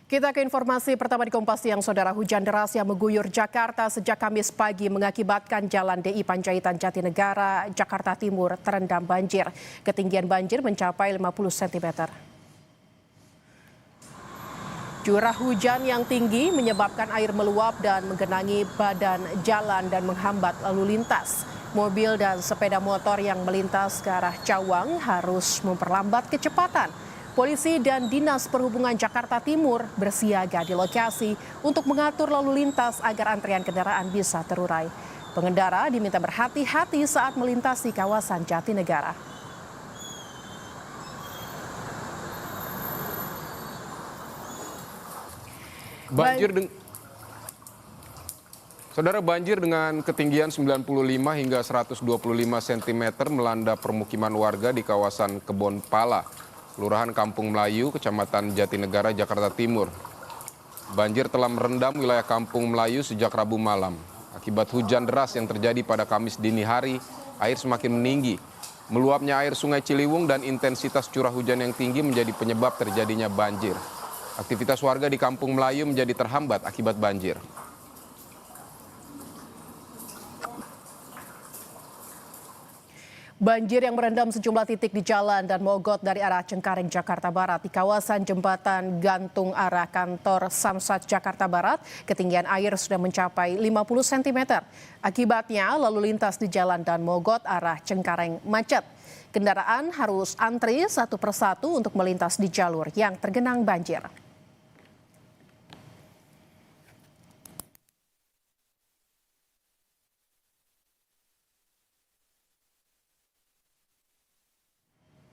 Kita ke informasi pertama di Kompas Siang, Saudara. Hujan deras yang mengguyur Jakarta sejak Kamis pagi mengakibatkan Jalan DI Panjaitan Jatinegara, Jakarta Timur terendam banjir. Ketinggian banjir mencapai 50 cm. Curah hujan yang tinggi menyebabkan air meluap dan menggenangi badan jalan dan menghambat lalu lintas. Mobil dan sepeda motor yang melintas ke arah Cawang harus memperlambat kecepatan. Polisi dan Dinas Perhubungan Jakarta Timur bersiaga di lokasi untuk mengatur lalu lintas agar antrean kendaraan bisa terurai. Pengendara diminta berhati-hati saat melintasi kawasan Jatinegara. Banjir dengan ketinggian 95 hingga 125 cm melanda permukiman warga di kawasan Kebon Pala, Kelurahan Kampung Melayu, Kecamatan Jatinegara, Jakarta Timur. Banjir telah merendam wilayah Kampung Melayu sejak Rabu malam. Akibat hujan deras yang terjadi pada Kamis dini hari, air semakin meninggi. Meluapnya air Sungai Ciliwung dan intensitas curah hujan yang tinggi menjadi penyebab terjadinya banjir. Aktivitas warga di Kampung Melayu menjadi terhambat akibat banjir. Banjir yang merendam sejumlah titik di jalan dan mogot dari arah Cengkareng, Jakarta Barat. Di kawasan jembatan gantung arah kantor Samsat, Jakarta Barat, ketinggian air sudah mencapai 50 cm. Akibatnya lalu lintas di jalan dan mogot arah Cengkareng macet. Kendaraan harus antri satu persatu untuk melintas di jalur yang tergenang banjir.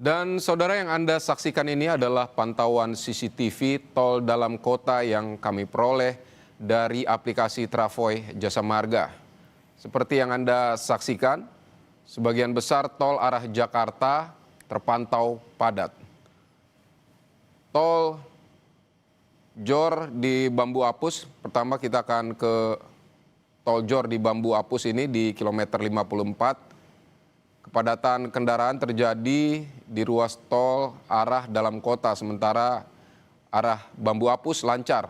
Dan saudara, yang Anda saksikan ini adalah pantauan CCTV tol dalam kota yang kami peroleh dari aplikasi Travoy Jasa Marga. Seperti yang Anda saksikan, sebagian besar tol arah Jakarta terpantau padat. Tol Jor di Bambu Apus, pertama kita akan ke tol Jor di Bambu Apus ini di kilometer 54. Kepadatan kendaraan terjadi di ruas tol arah dalam kota, sementara arah Bambu Apus lancar.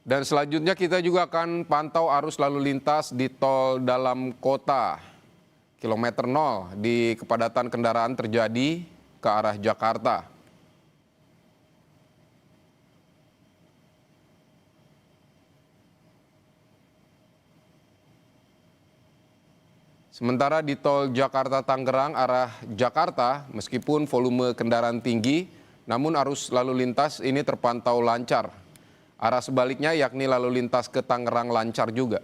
Dan selanjutnya kita juga akan pantau arus lalu lintas di tol dalam kota. Kilometer 0 di kepadatan kendaraan terjadi ke arah Jakarta. Sementara di tol Jakarta-Tangerang arah Jakarta, meskipun volume kendaraan tinggi, namun arus lalu lintas ini terpantau lancar. Arah sebaliknya yakni lalu lintas ke Tangerang lancar juga.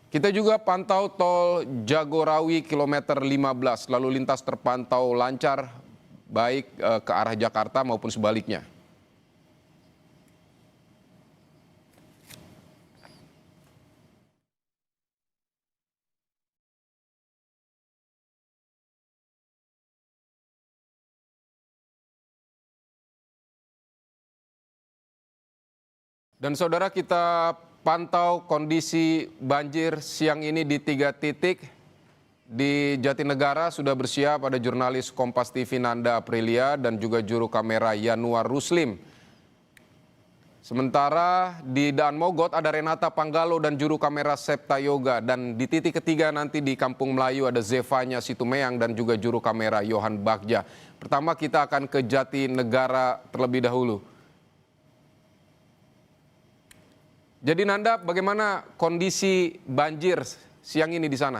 Kita juga pantau tol Jagorawi kilometer 15, lalu lintas terpantau lancar baik ke arah Jakarta maupun sebaliknya. Dan saudara, kita pantau kondisi banjir siang ini di 3 titik. Di Jatinegara sudah bersiap ada jurnalis Kompas TV Nanda Aprilia dan juga juru kamera Yanuar Ruslim. Sementara di Daan Mogot ada Renata Panggalo dan juru kamera Septa Yoga. Dan di titik ketiga nanti di Kampung Melayu ada Zevanya Situmeang dan juga juru kamera Yohan Bagja. Pertama kita akan ke Jatinegara terlebih dahulu. Jadi Nanda, bagaimana kondisi banjir siang ini di sana?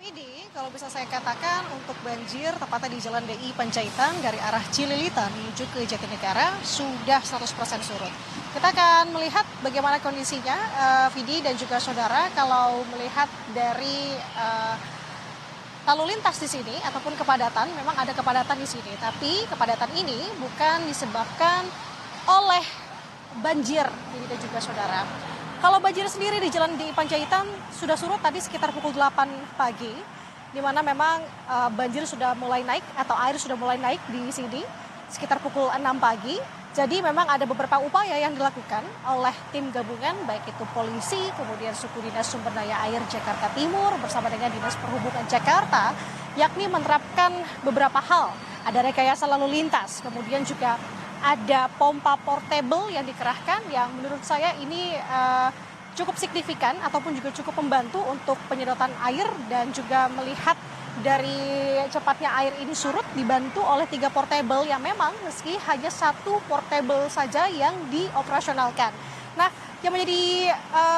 Vidi, kalau bisa saya katakan untuk banjir tepatnya di Jalan DI Panjaitan dari arah Cililitan menuju ke Jatinegara sudah 100% surut. Kita akan melihat bagaimana kondisinya, Vidi dan juga saudara, kalau melihat dari lalu lintas di sini ataupun kepadatan, memang ada kepadatan di sini, tapi kepadatan ini bukan disebabkan oleh banjir, ini dan juga saudara. Kalau banjir sendiri di Jalan DI Panjaitan sudah surut tadi sekitar pukul 8 pagi. di mana memang banjir sudah mulai naik atau air sudah mulai naik di sini sekitar pukul 6 pagi. Jadi memang ada beberapa upaya yang dilakukan oleh tim gabungan, baik itu polisi, kemudian suku dinas sumber daya air Jakarta Timur bersama dengan Dinas Perhubungan Jakarta, yakni menerapkan beberapa hal. Ada rekayasa lalu lintas, kemudian juga ada pompa portable yang dikerahkan yang menurut saya ini cukup signifikan ataupun juga cukup membantu untuk penyedotan air dan juga melihat dari cepatnya air ini surut dibantu oleh 3 portable yang memang meski hanya 1 portable saja yang dioperasionalkan. Nah, yang menjadi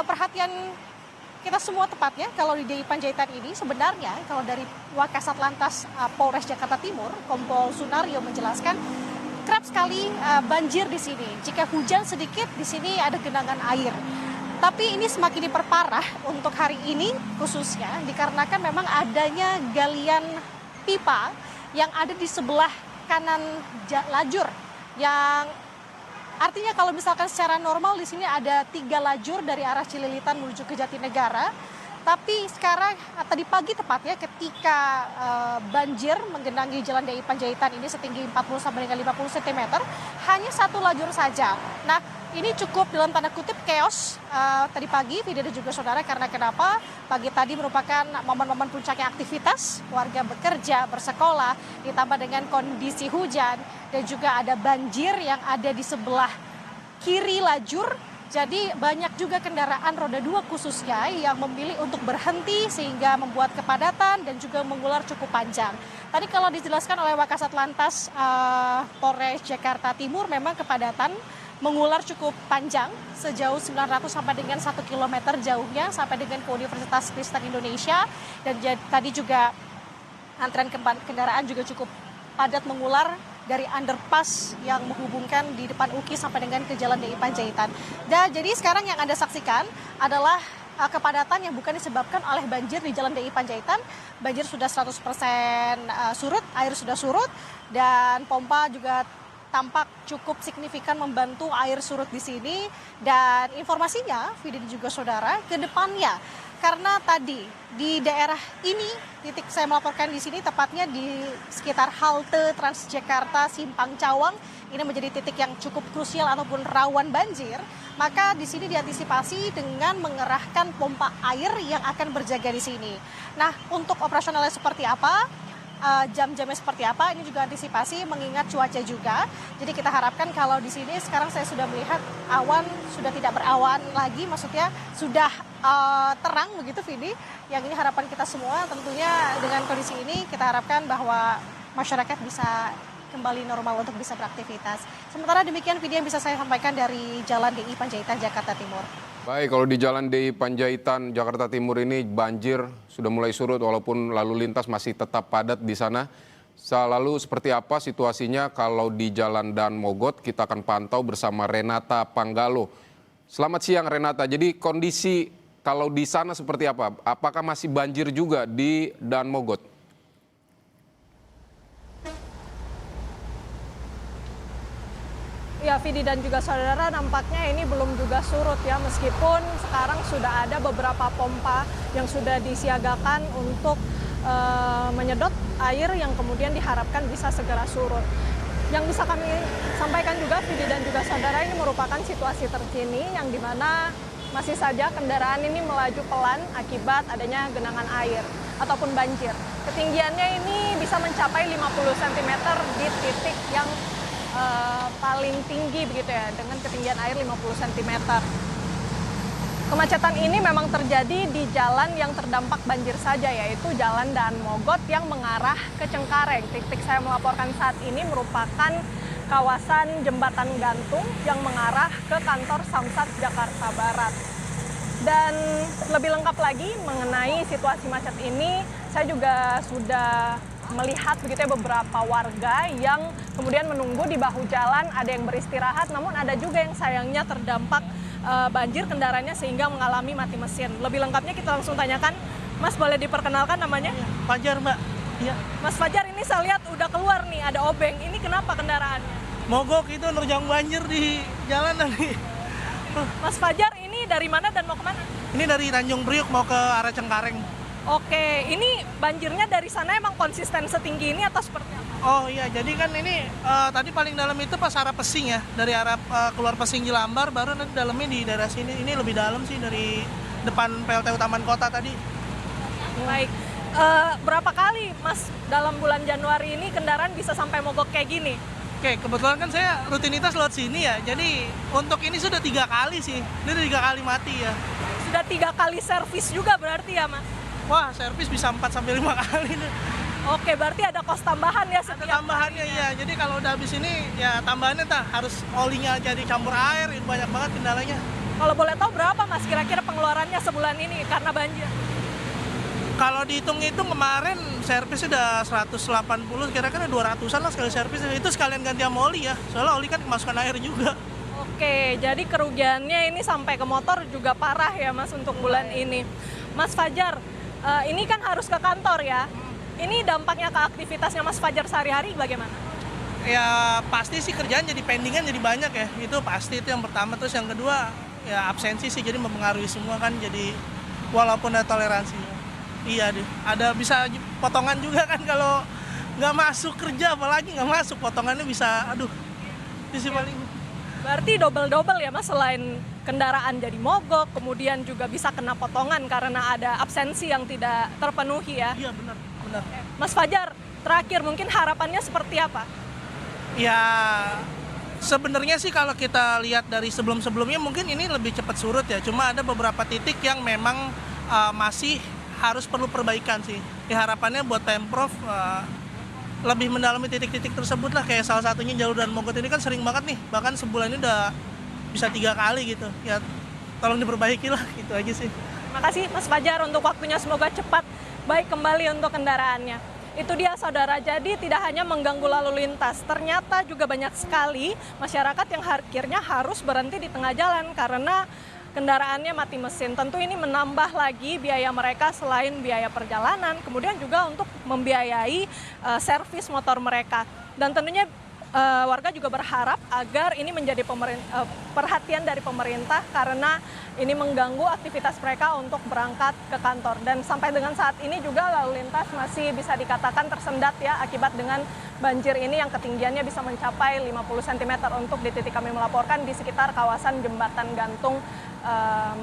perhatian kita semua tepatnya kalau di DI Panjaitan ini sebenarnya kalau dari Wakasat Lantas Polres Jakarta Timur, Kompol Sunario menjelaskan kerap sekali banjir di sini. Jika hujan sedikit di sini ada genangan air. Tapi ini semakin diperparah untuk hari ini khususnya dikarenakan memang adanya galian pipa yang ada di sebelah kanan lajur. Yang artinya kalau misalkan secara normal di sini ada 3 lajur dari arah Cililitan menuju ke Jatinegara. Tapi sekarang tadi pagi tepatnya ketika banjir menggenangi Jalan DI Panjaitan ini setinggi 40 sampai dengan 50 cm, hanya 1 lajur saja. Nah, ini cukup dalam tanda kutip chaos tadi pagi, Vida dan juga saudara, karena kenapa? Pagi tadi merupakan momen-momen puncaknya aktivitas, warga bekerja, bersekolah, ditambah dengan kondisi hujan, dan juga ada banjir yang ada di sebelah kiri lajur. Jadi banyak juga kendaraan roda 2 khususnya yang memilih untuk berhenti sehingga membuat kepadatan dan juga mengular cukup panjang. Tadi kalau dijelaskan oleh Wakasat Lantas Polres Jakarta Timur memang kepadatan mengular cukup panjang sejauh 900 sampai dengan 1 km jauhnya sampai dengan ke Universitas Kristen Indonesia. Dan tadi juga antrean kendaraan juga cukup padat mengular dari underpass yang menghubungkan di depan UKI sampai dengan ke Jalan DI Panjaitan. Dan jadi sekarang yang Anda saksikan adalah kepadatan yang bukan disebabkan oleh banjir di Jalan DI Panjaitan. Banjir sudah 100% surut, air sudah surut, dan pompa juga tampak cukup signifikan membantu air surut di sini. Dan informasinya, Vida dan juga saudara, ke depannya karena tadi di daerah ini titik saya melaporkan di sini tepatnya di sekitar halte Transjakarta Simpang Cawang ini menjadi titik yang cukup krusial ataupun rawan banjir, maka di sini diantisipasi dengan mengerahkan pompa air yang akan berjaga di sini. Nah, untuk operasionalnya seperti apa? Jam-jamnya seperti apa, ini juga antisipasi mengingat cuaca juga. Jadi kita harapkan kalau di sini sekarang saya sudah melihat awan sudah tidak berawan lagi, maksudnya sudah terang begitu Vidi. Yang ini harapan kita semua tentunya dengan kondisi ini kita harapkan bahwa masyarakat bisa kembali normal untuk bisa beraktivitas. Sementara demikian Vidi yang bisa saya sampaikan dari Jalan DI Panjaitan Jakarta Timur. Baik, kalau di Jalan DI Panjaitan Jakarta Timur ini banjir sudah mulai surut walaupun lalu lintas masih tetap padat di sana. Lalu seperti apa situasinya kalau di Jalan Dan Mogot? Kita akan pantau bersama Renata Panggalo. Selamat siang Renata. Jadi kondisi kalau di sana seperti apa? Apakah masih banjir juga di Dan Mogot? Ya, Vidi dan juga saudara, nampaknya ini belum juga surut ya, meskipun sekarang sudah ada beberapa pompa yang sudah disiagakan untuk menyedot air yang kemudian diharapkan bisa segera surut. Yang bisa kami sampaikan juga, Vidi dan juga saudara, ini merupakan situasi terkini yang dimana masih saja kendaraan ini melaju pelan akibat adanya genangan air ataupun banjir. Ketinggiannya ini bisa mencapai 50 cm di titik yang paling tinggi begitu ya, dengan ketinggian air 50 cm. Kemacetan ini memang terjadi di jalan yang terdampak banjir saja, yaitu Jalan Dan Mogot yang mengarah ke Cengkareng. Titik saya melaporkan saat ini merupakan kawasan Jembatan Gantung yang mengarah ke kantor Samsat Jakarta Barat. Dan lebih lengkap lagi mengenai situasi macet ini, saya juga sudah melihat begitu ya beberapa warga yang kemudian menunggu di bahu jalan, ada yang beristirahat, namun ada juga yang sayangnya terdampak banjir kendaraannya sehingga mengalami mati mesin. Lebih lengkapnya kita langsung tanyakan, Mas boleh diperkenalkan namanya? Fajar Mbak. Iya. Mas Fajar, ini saya lihat udah keluar nih, ada obeng, ini kenapa kendaraannya? Mogok itu nerjang banjir di jalanan nih. Mas Fajar, ini dari mana dan mau kemana? Ini dari Tanjung Priuk mau ke arah Cengkareng. Oke, ini banjirnya dari sana emang konsisten setinggi ini atau seperti apa? Oh iya, jadi kan ini tadi paling dalam itu pas arah Pesing ya, dari arah keluar Pesing Jelambar, baru nanti dalamnya di daerah sini. Ini lebih dalam sih dari depan PLTU Taman Kota tadi. Baik, berapa kali Mas dalam bulan Januari ini kendaraan bisa sampai mogok kayak gini? Oke, kebetulan kan saya rutinitas lewat sini ya, jadi untuk ini sudah 3 kali sih, ini udah 3 kali mati ya. Sudah 3 kali servis juga berarti ya Mas? Wah, servis bisa 4-5 kali nih. Oke, berarti ada kos tambahan ya Ada setiap tambahannya harinya. iya, jadi kalau udah habis ini ya tambahannya harus olinya jadi campur air, itu banyak banget kendalanya. Kalau boleh tahu berapa Mas kira-kira pengeluarannya sebulan ini karena banjir? Kalau dihitung-hitung kemarin servis udah 180, kira-kira 200-an lah sekali servis. Itu sekalian ganti sama oli ya, soalnya oli kan kemasukan air juga. Oke, jadi kerugiannya ini sampai ke motor juga parah ya Mas untuk bulan ini. Mas Fajar, ini kan harus ke kantor ya. Ini dampaknya ke aktivitasnya Mas Fajar sehari-hari bagaimana? Ya pasti sih kerjaan jadi pendingan jadi banyak ya, itu pasti, itu yang pertama. Terus yang kedua ya absensi sih, jadi mempengaruhi semua kan, jadi walaupun ada toleransi. Iya deh, ada bisa potongan juga kan kalau nggak masuk kerja, apalagi nggak masuk potongannya bisa, aduh, itu sih paling. Berarti double-double ya Mas, selain kendaraan jadi mogok, kemudian juga bisa kena potongan karena ada absensi yang tidak terpenuhi ya. Iya benar. Mas Fajar, terakhir mungkin harapannya seperti apa? Ya sebenarnya sih kalau kita lihat dari sebelum-sebelumnya mungkin ini lebih cepat surut ya, cuma ada beberapa titik yang memang masih harus perlu perbaikan sih. Ya, harapannya buat Pemprov lebih mendalami titik-titik tersebut lah, kayak salah satunya jalur dan Mogot ini kan sering banget nih, bahkan sebulan ini udah bisa 3 kali gitu. Ya tolong diperbaiki lah, gitu aja sih. Terima kasih Mas Fajar untuk waktunya, semoga cepat baik kembali untuk kendaraannya. Itu dia saudara, jadi tidak hanya mengganggu lalu lintas, ternyata juga banyak sekali masyarakat yang akhirnya harus berhenti di tengah jalan karena kendaraannya mati mesin. Tentu ini menambah lagi biaya mereka selain biaya perjalanan, kemudian juga untuk membiayai servis motor mereka. Dan tentunya warga juga berharap agar ini menjadi perhatian dari pemerintah karena ini mengganggu aktivitas mereka untuk berangkat ke kantor. Dan sampai dengan saat ini juga lalu lintas masih bisa dikatakan tersendat ya akibat dengan banjir ini yang ketinggiannya bisa mencapai 50 cm untuk di titik kami melaporkan di sekitar kawasan Jembatan Gantung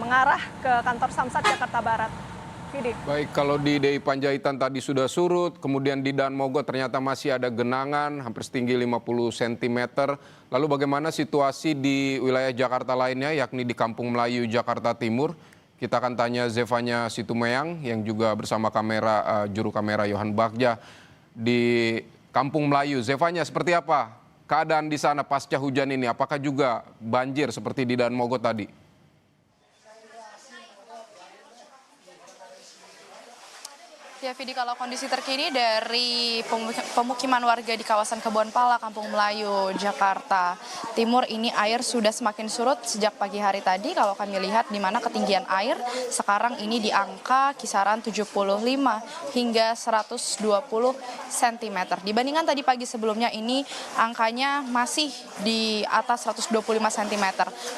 mengarah ke kantor Samsat Jakarta Barat. Vidi. Baik, kalau di DI Panjaitan tadi sudah surut, kemudian di Dan Mogot ternyata masih ada genangan hampir setinggi 50 cm. Lalu bagaimana situasi di wilayah Jakarta lainnya, yakni di Kampung Melayu, Jakarta Timur? Kita akan tanya Zevanya Situmeyang yang juga bersama juru kamera Yohan Bagja di Kampung Melayu. Zevanya, seperti apa keadaan di sana pasca hujan ini? Apakah juga banjir seperti di Dan Mogot tadi? Ya, Vidi, kalau kondisi terkini dari pemukiman warga di kawasan Kebonpala, Kampung Melayu, Jakarta Timur ini air sudah semakin surut sejak pagi hari tadi. Kalau kami lihat di mana ketinggian air sekarang ini di angka kisaran 75 hingga 120 cm. Dibandingkan tadi pagi sebelumnya ini angkanya masih di atas 125 cm.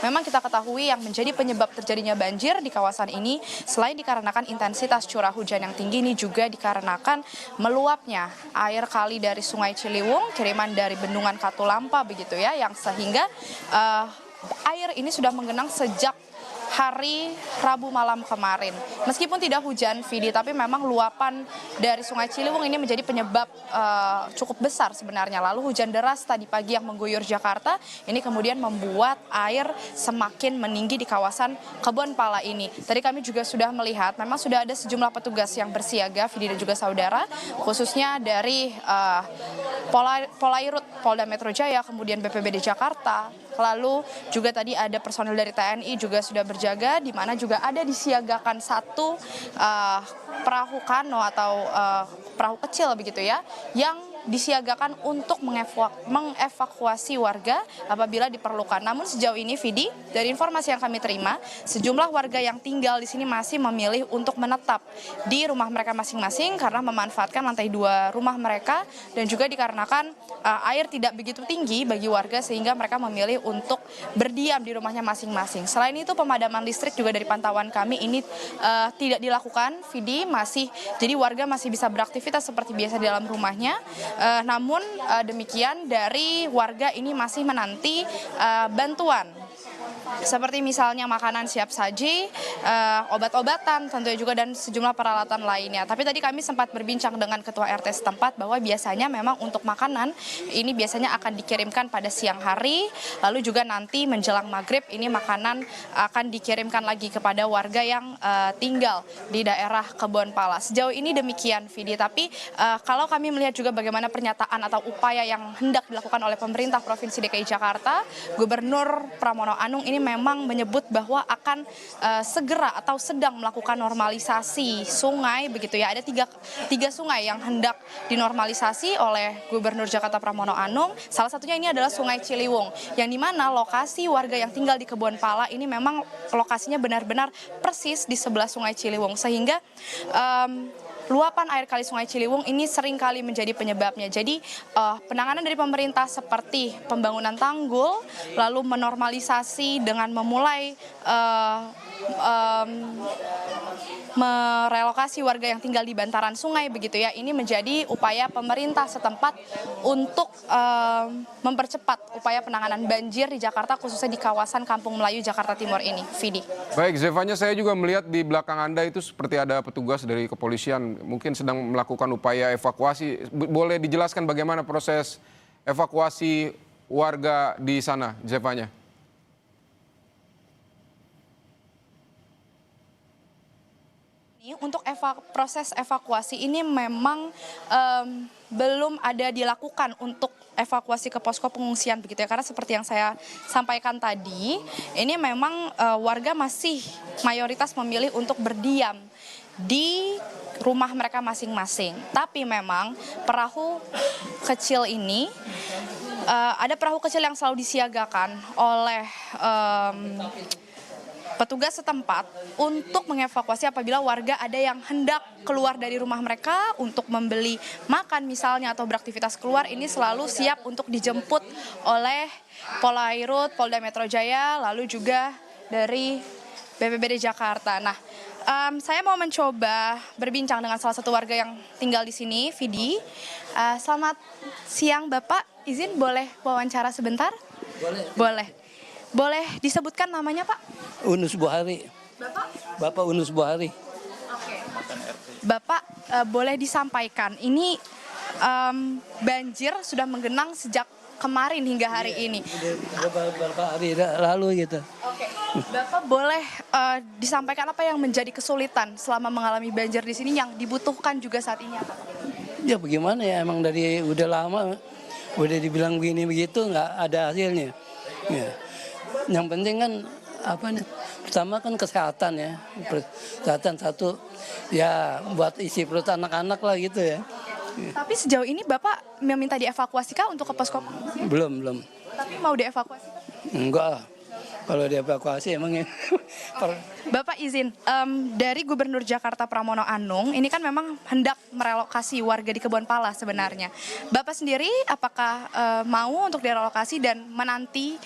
Memang kita ketahui yang menjadi penyebab terjadinya banjir di kawasan ini selain dikarenakan intensitas curah hujan yang tinggi, ini juga dikarenakan meluapnya air kali dari Sungai Ciliwung, kiriman dari Bendungan Katulampa begitu ya, yang sehingga air ini sudah menggenang sejak hari Rabu malam kemarin. Meskipun tidak hujan, Vidi, tapi memang luapan dari Sungai Ciliwung ini menjadi penyebab cukup besar sebenarnya. Lalu hujan deras tadi pagi yang mengguyur Jakarta ini kemudian membuat air semakin meninggi di kawasan Kebonpala ini. Tadi kami juga sudah melihat memang sudah ada sejumlah petugas yang bersiaga, Vidi dan juga saudara, khususnya dari Polairut Polda Metro Jaya, kemudian BPBD Jakarta, lalu juga tadi ada personil dari TNI juga sudah berjaga, di mana juga ada disiagakan satu perahu kano atau perahu kecil begitu ya, yang disiagakan untuk mengevakuasi warga apabila diperlukan. Namun sejauh ini, Vidi, dari informasi yang kami terima, sejumlah warga yang tinggal di sini masih memilih untuk menetap di rumah mereka masing-masing karena memanfaatkan lantai 2 rumah mereka, dan juga dikarenakan air tidak begitu tinggi bagi warga sehingga mereka memilih untuk berdiam di rumahnya masing-masing. Selain itu, pemadaman listrik juga dari pantauan kami ini tidak dilakukan, Vidi, jadi warga masih bisa beraktivitas seperti biasa di dalam rumahnya. Namun demikian, dari warga ini masih menanti bantuan seperti misalnya makanan siap saji, obat-obatan tentunya juga, dan sejumlah peralatan lainnya. Tapi tadi kami sempat berbincang dengan Ketua RT setempat bahwa biasanya memang untuk makanan ini biasanya akan dikirimkan pada siang hari, lalu juga nanti menjelang maghrib ini makanan akan dikirimkan lagi kepada warga yang tinggal di daerah Kebonpala. Sejauh ini demikian, Vidi. Tapi kalau kami melihat juga bagaimana pernyataan atau upaya yang hendak dilakukan oleh pemerintah Provinsi DKI Jakarta, Gubernur Pramono Anung ini memang menyebut bahwa akan segera atau sedang melakukan normalisasi sungai, begitu ya. Ada tiga sungai yang hendak dinormalisasi oleh Gubernur Jakarta Pramono Anung. Salah satunya ini adalah Sungai Ciliwung, yang dimana lokasi warga yang tinggal di Kebonpala ini memang lokasinya benar-benar persis di sebelah Sungai Ciliwung, sehingga luapan air kali Sungai Ciliwung ini seringkali menjadi penyebabnya. Jadi penanganan dari pemerintah seperti pembangunan tanggul, lalu menormalisasi dengan memulai merelokasi warga yang tinggal di bantaran sungai, begitu ya. Ini menjadi upaya pemerintah setempat untuk mempercepat upaya penanganan banjir di Jakarta, khususnya di kawasan Kampung Melayu, Jakarta Timur ini. Vidi. Baik, Zevanya, saya juga melihat di belakang Anda itu seperti ada petugas dari kepolisian mungkin sedang melakukan upaya evakuasi. Boleh dijelaskan bagaimana proses evakuasi warga di sana, Zevanya? Untuk proses evakuasi ini memang belum ada dilakukan untuk evakuasi ke posko pengungsian, begitu ya, karena seperti yang saya sampaikan tadi, ini memang warga masih mayoritas memilih untuk berdiam di rumah mereka masing-masing. Tapi memang perahu kecil ini, ada perahu kecil yang selalu disiagakan oleh petugas setempat untuk mengevakuasi apabila warga ada yang hendak keluar dari rumah mereka untuk membeli makan misalnya atau beraktivitas keluar, ini selalu siap untuk dijemput oleh Polairut, Polda Metro Jaya, lalu juga dari BPBD Jakarta. Nah, saya mau mencoba berbincang dengan salah satu warga yang tinggal di sini, Vidi. Selamat siang, Bapak. Izin boleh wawancara sebentar? Boleh. Boleh disebutkan namanya, Pak? Unus Buhari. Bapak? Bapak Unus Buhari. Oke. Bapak, boleh disampaikan, ini banjir sudah menggenang sejak kemarin hingga hari ini. Beberapa hari lalu gitu. Oke. Bapak boleh disampaikan apa yang menjadi kesulitan selama mengalami banjir di sini yang dibutuhkan juga saat ini, Pak? Ya bagaimana ya, emang dari udah lama udah dibilang begini begitu nggak ada hasilnya. Ya. Yang penting kan apa nih? Pertama kan kesehatan ya. Kesehatan satu ya buat isi perut anak-anak lah gitu ya. Tapi sejauh ini Bapak meminta dievakuasi kah untuk ke posko? Belum. Tapi mau dievakuasi? Enggak. Kalau dievakuasi emangnya. Bapak izin, dari Gubernur Jakarta Pramono Anung, ini kan memang hendak merelokasi warga di Kebonpala sebenarnya. Bapak sendiri apakah mau untuk direlokasi dan menanti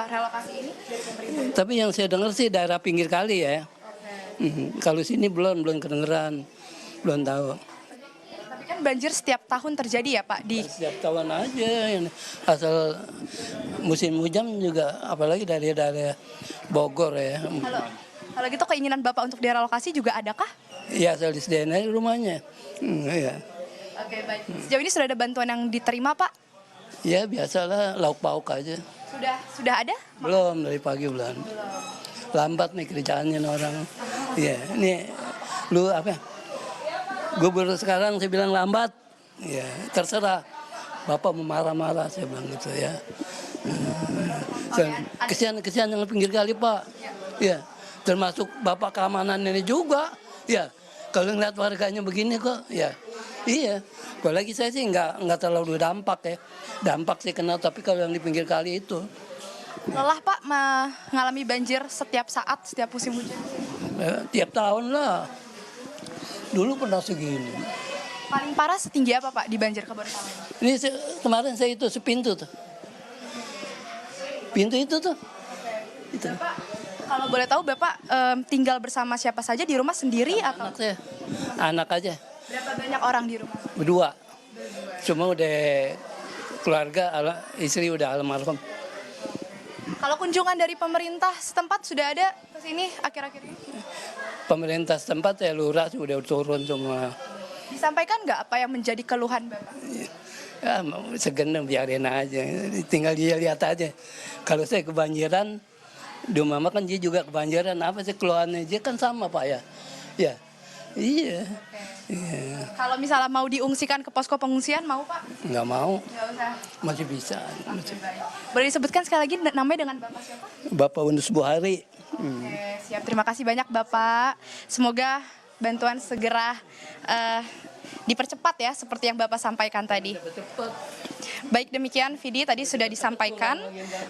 relokasi ini dari pemerintah? Tapi yang saya dengar sih daerah pinggir kali ya. Kalau sini belum kedengeran, belum tahu. Tapi kan banjir setiap tahun terjadi ya, Pak? Setiap tahun aja, asal musim hujan juga, apalagi dari daerah Bogor ya. Kalau gitu keinginan Bapak untuk direlokasi juga adakah? Iya, asal disediain aja rumahnya. Iya. Oke, baik. Sejauh ini sudah ada bantuan yang diterima, Pak? Ya biasalah, lauk pauk aja. Sudah ada? Belum, dari pagi belum. Lambat nih kerjaannya orang. Iya, ini lu apa? Gubernur sekarang saya bilang lambat. Ya, terserah. Bapak mau marah-marah saya bilang gitu ya. Kesian yang pinggir kali, Pak. Ya, termasuk Bapak keamanan ini juga. Ya, kalau ngeliat warganya begini kok, ya Iya, apalagi saya sih nggak terlalu dampak ya. Dampak sih kena, tapi kalau yang di pinggir kali itu Lelah Pak mengalami banjir setiap saat, setiap musim hujan? tiap tahun lah. Dulu pernah segini. Paling parah setinggi apa Pak di banjir Kebon Pala? Ini kemarin saya itu sepintu tuh. Pintu itu tuh. Itu. Bapak, kalau boleh tahu Bapak tinggal bersama siapa saja di rumah sendiri atau? Anak saya, anak aja. Berapa banyak orang di rumah? Berdua. Cuma udah keluarga, istri udah almarhum. Kalau kunjungan dari pemerintah setempat sudah ada ke sini akhir-akhir ini? Pemerintah setempat ya lurah udah turun semua. Disampaikan nggak apa yang menjadi keluhan Bapak? Ya segenap biarin aja, tinggal dia lihat aja. Kalau saya kebanjiran, di mama kan dia juga kebanjiran, apa sih keluhannya dia kan sama Pak ya. Ya, iya. Iya. Kalau misalnya mau diungsikan ke posko pengungsian mau Pak? Nggak mau, Nggak usah. masih bisa. Boleh disebutkan sekali lagi namanya dengan Bapak siapa? Bapak Undus Buhari. Oke, siap. Terima kasih banyak Bapak. Semoga bantuan segera dipercepat ya seperti yang Bapak sampaikan tadi. Baik demikian Vidi tadi sudah disampaikan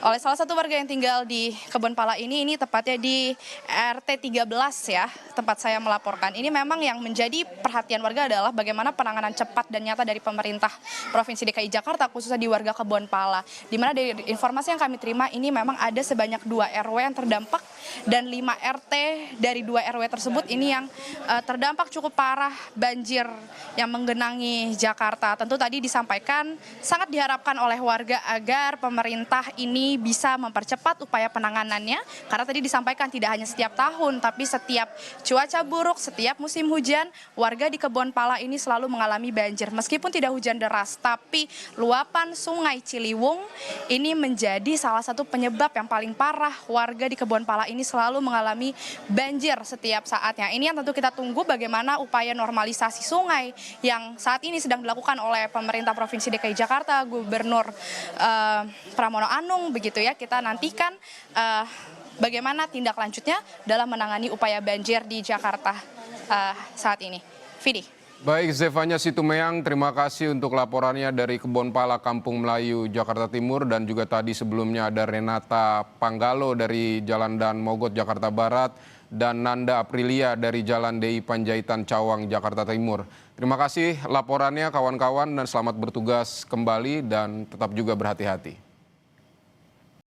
oleh salah satu warga yang tinggal di Kebon Pala ini tepatnya di RT 13 ya tempat saya melaporkan. Ini memang yang menjadi perhatian warga adalah bagaimana penanganan cepat dan nyata dari pemerintah Provinsi DKI Jakarta khususnya di warga Kebon Pala. Di mana dari informasi yang kami terima ini memang ada sebanyak 2 RW yang terdampak dan 5 RT dari 2 RW tersebut ini yang terdampak cukup parah banjir yang menggenangi Jakarta. Tentu tadi disampaikan sangat diharapkan oleh warga agar pemerintah ini bisa mempercepat upaya penanganannya. Karena tadi disampaikan tidak hanya setiap tahun, tapi setiap cuaca buruk, setiap musim hujan, warga di Kebon Pala ini selalu mengalami banjir. Meskipun tidak hujan deras, tapi luapan sungai Ciliwung ini menjadi salah satu penyebab yang paling parah warga di Kebon Pala ini selalu mengalami banjir setiap saatnya. Ini yang tentu kita tunggu bagaimana upaya normalisasi sungai yang saat ini sedang dilakukan oleh pemerintah Provinsi DKI Jakarta, Gubernur Pramono Anung begitu ya. Kita nantikan bagaimana tindak lanjutnya dalam menangani upaya banjir di Jakarta saat ini. Vidi. Baik, Zevanya Situmeyang, terima kasih untuk laporannya dari Kebon Pala, Kampung Melayu, Jakarta Timur. Dan juga tadi sebelumnya ada Renata Panggalo dari Jalan Dan Mogot, Jakarta Barat. Dan Nanda Aprilia dari Jalan DI Panjaitan, Cawang, Jakarta Timur. Terima kasih laporannya kawan-kawan dan selamat bertugas kembali dan tetap juga berhati-hati.